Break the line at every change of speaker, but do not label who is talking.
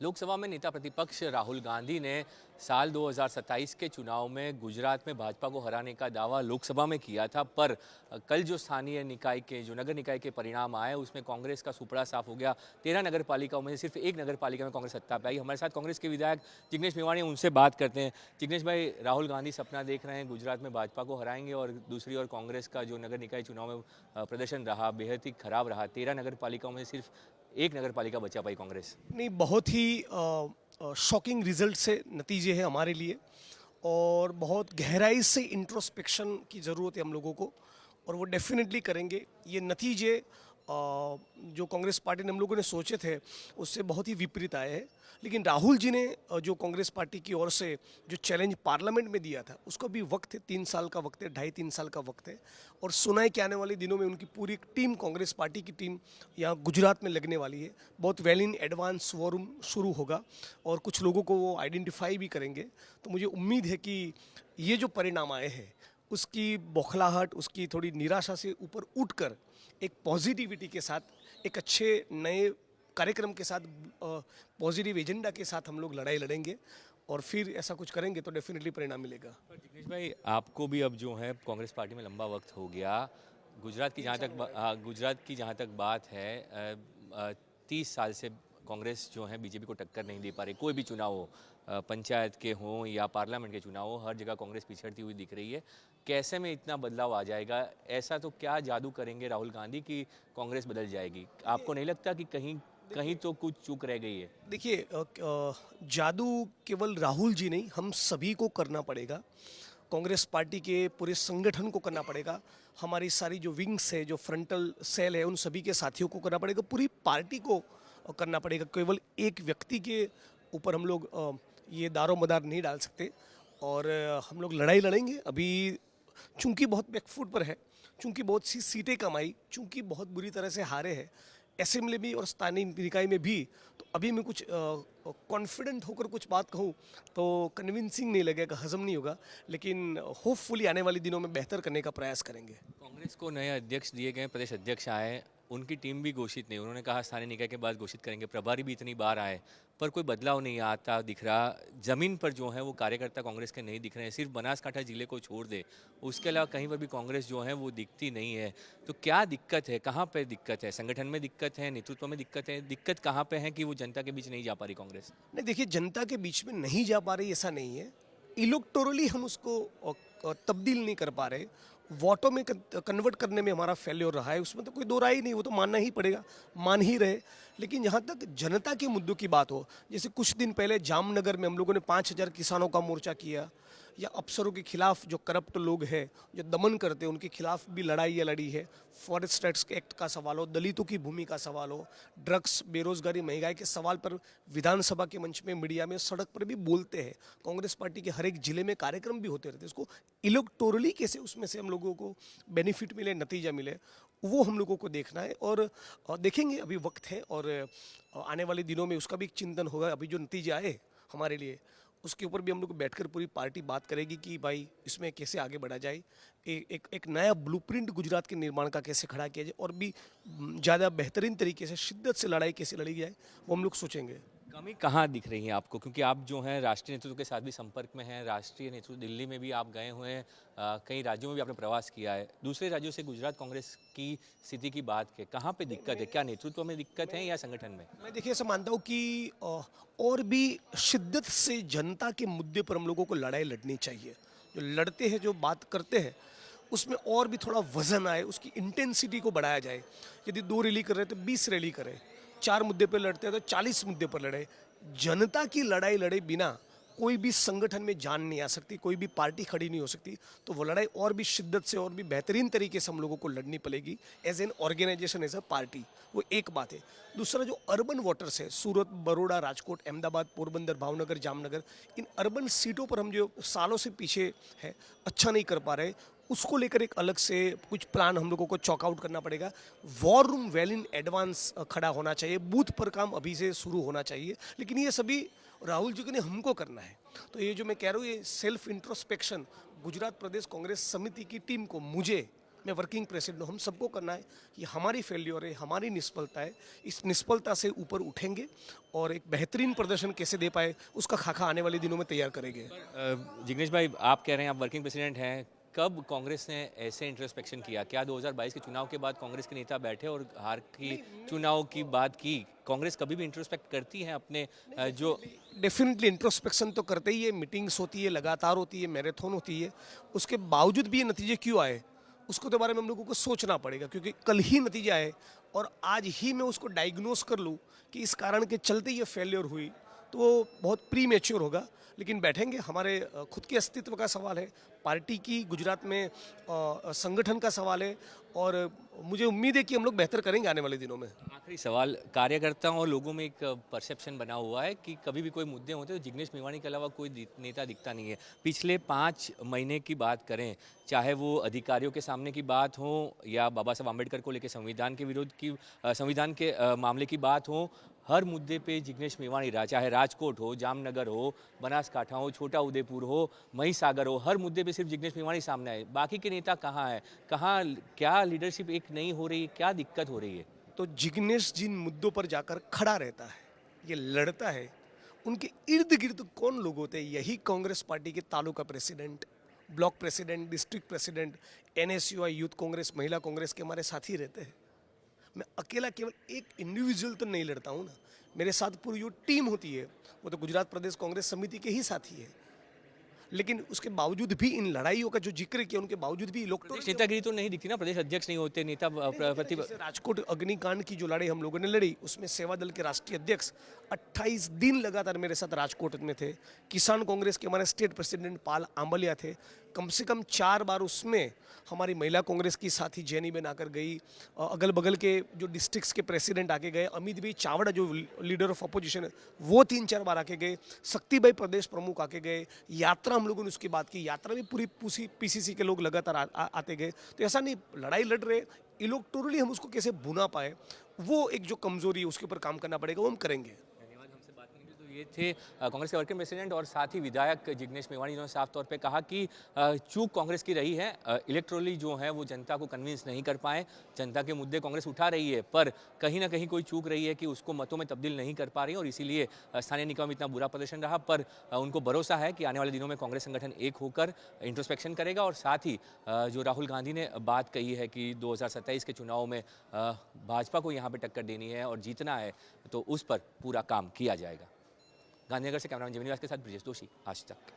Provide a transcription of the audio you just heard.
लोकसभा में नेता प्रतिपक्ष राहुल गांधी ने साल 2027 के चुनाव में गुजरात में भाजपा को हराने का दावा लोकसभा में किया था, पर कल जो स्थानीय निकाय के जो नगर निकाय के परिणाम आए उसमें कांग्रेस का सुपड़ा साफ हो गया। 13 नगर पालिकाओं में सिर्फ एक नगर पालिका में कांग्रेस सत्ता पे आई। हमारे साथ कांग्रेस के विधायक जिग्नेश मेवाणी, उनसे बात करते हैं। जिग्नेश भाई, राहुल गांधी सपना देख रहे हैं गुजरात में भाजपा को हराएंगे और दूसरी ओर कांग्रेस का जो नगर निकाय चुनाव में प्रदर्शन रहा बेहद ही खराब रहा। 13 नगर पालिकाओं में सिर्फ एक नगर पालिका बचा पाई कांग्रेस।
नहीं, बहुत ही शॉकिंग रिजल्ट से नतीजे हैं हमारे लिए और बहुत गहराई से इंट्रोस्पेक्शन की ज़रूरत है हम लोगों को और वो डेफिनेटली करेंगे। ये नतीजे जो कांग्रेस पार्टी ने हम लोगों ने सोचे थे उससे बहुत ही विपरीत आए हैं। लेकिन राहुल जी ने जो कांग्रेस पार्टी की ओर से जो चैलेंज पार्लियामेंट में दिया था उसको भी वक्त है, 3 साल का वक्त है, 2.5-3 साल का वक्त है और सुना है कि आने वाले दिनों में उनकी पूरी टीम, कांग्रेस पार्टी की टीम यहाँ गुजरात में लगने वाली है। बहुत well in advance war room शुरू होगा और कुछ लोगों को वो आइडेंटिफाई भी करेंगे। तो मुझे उम्मीद है कि ये जो परिणाम आए हैं उसकी बौखलाहट, उसकी थोड़ी निराशा से ऊपर उठकर एक पॉजिटिविटी के साथ, एक अच्छे नए कार्यक्रम के साथ, पॉजिटिव एजेंडा के साथ हम लोग लड़ाई लड़ेंगे और फिर ऐसा कुछ करेंगे तो डेफिनेटली परिणाम मिलेगा।
जिग्नेश भाई, आपको भी अब जो है कांग्रेस पार्टी में लंबा वक्त हो गया। गुजरात की जहाँ तक बात है, 30 साल से कांग्रेस जो है बीजेपी को टक्कर नहीं दे पा रही। कोई भी चुनाव हो, पंचायत के हों या पार्लियामेंट के चुनाव हो, हर जगह कांग्रेस पिछड़ती हुई दिख रही है। कैसे में इतना बदलाव आ जाएगा? ऐसा तो क्या जादू करेंगे राहुल गांधी कि कांग्रेस बदल जाएगी? आपको नहीं लगता कि कहीं कहीं तो कुछ चूक रह गई है?
देखिए, जादू केवल राहुल जी नहीं, हम सभी को करना पड़ेगा। कांग्रेस पार्टी के पूरे संगठन को करना पड़ेगा। हमारी सारी जो विंग्स है, जो फ्रंटल सेल है, उन सभी के साथियों को करना पड़ेगा। पूरी पार्टी को करना पड़ेगा। केवल एक व्यक्ति के ऊपर हम लोग ये दारोमदार नहीं डाल सकते और हम लोग लड़ाई लड़ेंगे। अभी चूंकि बहुत बैकफुट पर है, चूंकि बहुत सी सीटें कम आई, चूंकि बहुत बुरी तरह से हारे हैं असेंबली में और स्थानीय निकाय में भी, तो अभी मैं कुछ कॉन्फिडेंट होकर कुछ बात कहूँ तो कन्विंसिंग नहीं लगेगा, हजम नहीं होगा। लेकिन होपफुली आने वाले दिनों में बेहतर करने का प्रयास करेंगे।
कांग्रेस को नए अध्यक्ष दिए गए, प्रदेश अध्यक्ष आए, उनकी टीम भी घोषित नहीं। उन्होंने कहा स्थानीय निकाय के बाद घोषित करेंगे। प्रभारी भी इतनी बार आए पर कोई बदलाव नहीं आता दिख रहा। जमीन पर जो है वो कार्यकर्ता कांग्रेस के नहीं दिख रहे हैं। सिर्फ बनासकांठा जिले को छोड़ दे, उसके अलावा कहीं पर भी कांग्रेस जो है वो दिखती नहीं है। तो क्या दिक्कत है? कहाँ पे दिक्कत है? संगठन में दिक्कत है? नेतृत्व में दिक्कत है? दिक्कत कहाँ पे है कि वो जनता के बीच नहीं जा पा रही कांग्रेस?
नहीं, देखिए, जनता के बीच में नहीं जा पा रही ऐसा नहीं है। इलेक्टोरली हम उसको तब्दील नहीं कर पा रहे। वोटों में कन्वर्ट करने में हमारा फेल्योर रहा है, उसमें तो कोई दो राय ही नहीं, वो तो मानना ही पड़ेगा, मान ही रहे। लेकिन जहाँ तक जनता के मुद्दों की बात हो, जैसे कुछ दिन पहले जामनगर में हम लोगों ने 5,000 किसानों का मोर्चा किया, या अफसरों के खिलाफ जो करप्ट लोग हैं, जो दमन करते हैं, उनके खिलाफ भी लड़ाई लड़ी है। फॉरेस्ट राइट्स एक्ट का सवाल हो, दलितों की भूमि का सवाल हो, ड्रग्स, बेरोजगारी, महंगाई के सवाल पर विधानसभा के मंच में, मीडिया में, सड़क पर भी बोलते हैं। कांग्रेस पार्टी के हर एक जिले में कार्यक्रम भी होते रहते हैं। इसको इलेक्टोरली कैसे उसमें से हम लोगों को बेनिफिट मिले, नतीजा मिले, वो हम लोगों को देखना है और देखेंगे। अभी वक्त है और आने वाले दिनों में उसका भी एक चिंतन होगा। अभी जो नतीजे आए हमारे लिए, उसके ऊपर भी हम लोग बैठकर पूरी पार्टी बात करेगी कि भाई इसमें कैसे आगे बढ़ा जाए, एक नया ब्लूप्रिंट गुजरात के निर्माण का कैसे खड़ा किया जाए और भी ज़्यादा बेहतरीन तरीके से, शिद्दत से लड़ाई कैसे लड़ी जाए, वो हम लोग सोचेंगे।
कमी कहाँ दिख रही है आपको? क्योंकि आप जो हैं राष्ट्रीय नेतृत्व के साथ भी संपर्क में हैं। राष्ट्रीय नेतृत्व दिल्ली में भी आप गए हुए हैं, कई राज्यों में भी आपने प्रवास किया है। दूसरे राज्यों से गुजरात कांग्रेस की स्थिति की बात है, कहाँ पे दिक्कत है? क्या नेतृत्व में दिक्कत है या संगठन में?
मैं देखिए ऐसा मानता हूँ कि और भी शिद्दत से जनता के मुद्दे पर हम लोगों को लड़ाई लड़नी चाहिए। जो लड़ते हैं, जो बात करते हैं, उसमें और भी थोड़ा वजन आए, उसकी इंटेंसिटी को बढ़ाया जाए। यदि 2 रैली कर रहे हैं तो 20 रैली करें, 4 मुद्दे पर लड़ते हैं तो 40 मुद्दे पर लड़े। जनता की लड़ाई लड़े बिना कोई भी संगठन में जान नहीं आ सकती, कोई भी पार्टी खड़ी नहीं हो सकती। तो वो लड़ाई और भी शिद्दत से और भी बेहतरीन तरीके से हम लोगों को लड़नी पड़ेगी as an organisation, as a party. वो एक बात है। दूसरा, जो अर्बन वोटर्स है, सूरत, बड़ौदा, राजकोट, अहमदाबाद, पोरबंदर, भावनगर, जामनगर, इन अर्बन सीटों पर हम जो सालों से पीछे है, अच्छा नहीं कर पा रहे, उसको लेकर एक अलग से कुछ प्लान हम लोगों को चॉकआउट करना पड़ेगा। War room well in advance खड़ा होना चाहिए, बूथ पर काम अभी से शुरू होना चाहिए। लेकिन ये सभी राहुल जी ने हमको करना है। तो ये जो मैं कह रहा हूँ, ये सेल्फ इंट्रोस्पेक्शन गुजरात प्रदेश कांग्रेस समिति की टीम को, मुझे मैं वर्किंग प्रेसिडेंट हूँ, हम सबको करना है कि हमारी फेल्योर है, हमारी निष्फलता है, इस निष्फलता से ऊपर उठेंगे और एक बेहतरीन प्रदर्शन कैसे दे पाए उसका खाका आने वाले दिनों में तैयार करेंगे।
जिग्नेश भाई, आप कह रहे हैं आप वर्किंग प्रेसिडेंट हैं, कब कांग्रेस ने ऐसे इंट्रोस्पेक्शन किया? क्या 2022 के चुनाव के बाद कांग्रेस के नेता बैठे और हार की चुनाव की बात की? कांग्रेस कभी भी इंट्रोस्पेक्ट करती है अपने जो
डेफिनेटली इंट्रोस्पेक्शन तो करते ही है, मीटिंग्स होती है, लगातार होती है, मैराथन होती है, उसके बावजूद भी ये नतीजे क्यों आए उसको तो बारे में हम लोगों को सोचना पड़ेगा, क्योंकि कल ही नतीजे आए और आज ही मैं उसको डायग्नोस कर लूँ कि इस कारण के चलते ये फेलियर हुई तो वो बहुत प्री मैच्योर होगा। लेकिन बैठेंगे, हमारे खुद के अस्तित्व का सवाल है, पार्टी की गुजरात में संगठन का सवाल है और मुझे उम्मीद है कि हम लोग बेहतर करेंगे आने वाले दिनों में।
आखिरी सवाल, कार्यकर्ताओं और लोगों में एक परसेप्शन बना हुआ है कि कभी भी कोई मुद्दे होते हैं तो जिग्नेश मेवाणी के अलावा कोई नेता दिखता नहीं है। पिछले 5 महीने की बात करें, चाहे वो अधिकारियों के सामने की बात हो या बाबा साहब आम्बेडकर को लेकर संविधान के विरोध की संविधान के मामले की बात हो, हर मुद्दे पे जिग्नेश मेवाणी रहा, चाहे राजकोट हो, जामनगर हो, बनासकाठा हो, छोटा उदेपुर हो, महिसागर हो, हर मुद्दे पे सिर्फ जिग्नेश मेवाणी सामने आए। बाकी के नेता कहाँ हैं? कहाँ क्या लीडरशिप एक नहीं हो रही, क्या दिक्कत हो रही है?
तो जिग्नेश जिन मुद्दों पर जाकर खड़ा रहता है, ये लड़ता है, उनके इर्द गिर्द कौन लोग होते हैं? यही कांग्रेस पार्टी के taluka president, block president, district president, NSUI, youth Congress, महिला कांग्रेस के हमारे साथी रहते हैं। मैं अकेला केवल एक इंडिविजुअल तो नहीं लड़ता हूँ ना, मेरे साथ पूरी जो टीम होती है वो तो गुजरात प्रदेश कांग्रेस समिति के ही साथी है। लेकिन उसके बावजूद भी इन लड़ाइयों का जो जिक्र किया, उनके बावजूद भी लोग
प्रदेश नेतागिरी तो नहीं दिखती ना, प्रदेश अध्यक्ष नहीं होते, नेता प्रति
जैसे राजकोट अग्निकांड की जो लड़ाई हम लोगों ने लड़ी, उसमें सेवा दल के राष्ट्रीय अध्यक्ष 28 दिन लगातार मेरे साथ राजकोट में थे। किसान कांग्रेस के हमारे स्टेट प्रेसिडेंट पाल आंबलिया थे, कम से कम 4 बार उसमें हमारी महिला कांग्रेस की साथी जैनी बेन आकर गई, अगल बगल के जो डिस्ट्रिक्ट्स के प्रेसिडेंट आके गए, अमित भाई चावड़ा जो लीडर ऑफ अपोजिशन है वो 3-4 बार आके गए, शक्ति भाई प्रदेश प्रमुख आके गए, यात्रा हम लोगों ने उसकी बात की, यात्रा में पूरी पीसीसी के लोग लगातार आते गए। तो ऐसा नहीं लड़ाई लड़ रहे, इलेक्टोरली हम उसको कैसे भुना पाए, वो एक जो कमजोरी है उसके ऊपर काम करना पड़ेगा, वो हम करेंगे।
धन्यवाद हमसे बात करने के लिए। तो ये थे कांग्रेस के वर्किंग प्रेसिडेंट और साथ ही विधायक जिग्नेश मेवाणी, जिन्होंने साफ तौर पे कहा कि चूक कांग्रेस की रही है, इलेक्ट्रोली जो है वो जनता को कन्विंस नहीं कर पाए। जनता के मुद्दे कांग्रेस उठा रही है पर कहीं ना कहीं कोई चूक रही है कि उसको मतों में तब्दील नहीं कर पा रही और इसीलिए स्थानीय निकायों में इतना बुरा प्रदर्शन रहा। पर उनको भरोसा है कि आने वाले दिनों में कांग्रेस संगठन एक होकर इंट्रोस्पेक्शन करेगा और साथ ही जो राहुल गांधी ने बात कही है कि 2027 के चुनाव में भाजपा को यहाँ पे टक्कर देनी है और जीतना है, तो उस पर पूरा काम किया जाएगा। गांधीनगर से कैमरामैन जमीन के साथ ब्रिजेश दोषी, आज तक।